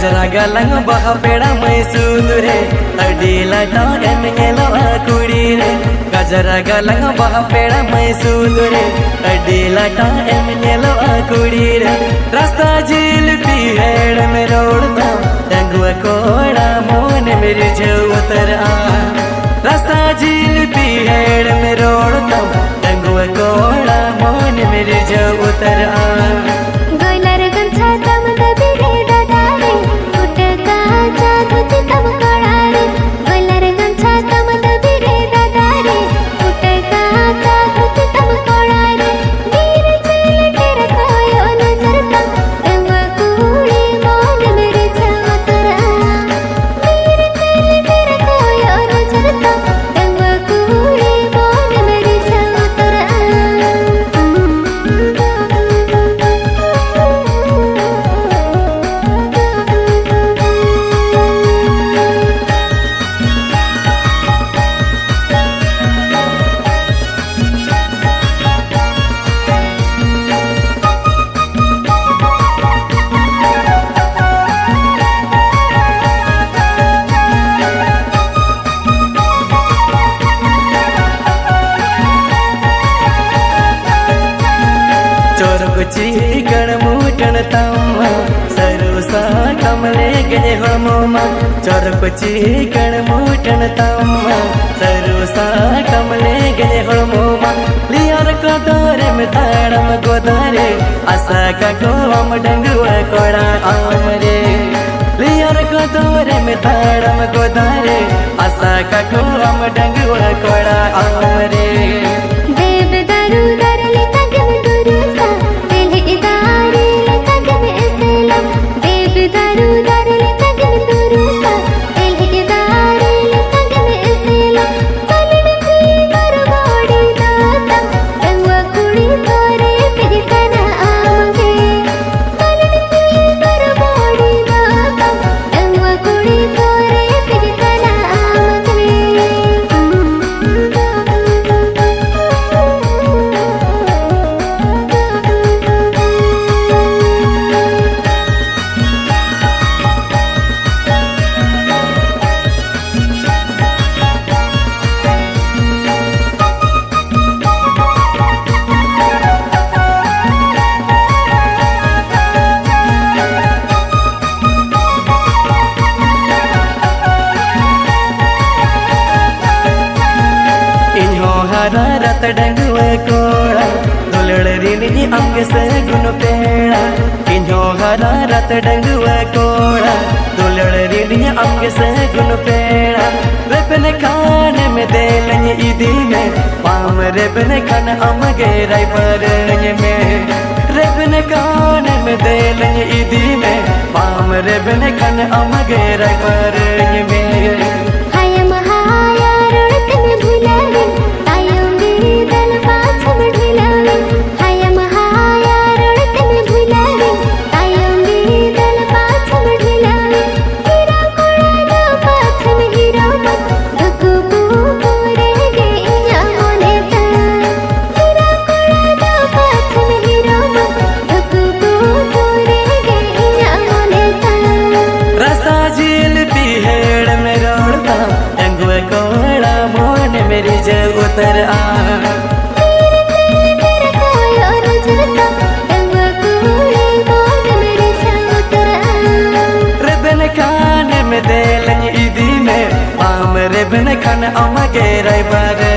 गजरा गलंग बहा पेड़ा मैसूद रे अडीला टागन गेलवा कुड़ी रे गजरा गलंग बहा पेड़ा मैसूद रे अडीला टागन गेलवा कुड़ी रे रास्ता झील पीहेड़ में रोड़ता टंगुआ कोड़ा मोन मेरे जो उतर आ रास्ता झील पीहेड़ में रोड़ता टंगुआ कोड़ा मोन मेरे जो उतर आ चिकन मुटन तम्मा सरोसा कमले गए हमामा चोर को चिकन मुटन तम्मा सरोसा कमले गए हमामा लियार को दौरे में ताड़म गोदारे आशा का गोम डंगुआ कोड़ा आमरे लियार को दौरे में ताड़म गोदारे आशा का गोम डंगुआ कोड़ा आमरे रत डंगुआ कोड़ा दुलड़री अंग से गुन पेड़ा किन्हो हरा रत डंगुआ कोड़ा दुलड़री अंग से गुन पेड़ा रेपन खान में दे लंगे इदी में पाम रेपन खान अमगे राय पर में रेपन खान में दे लंगे इदी में पाम रेपन खान अमगे राय पर में मेरी जग उतर आ रिबन खान में दे लंग इदी में पाम रिबन खान अमगे राय पर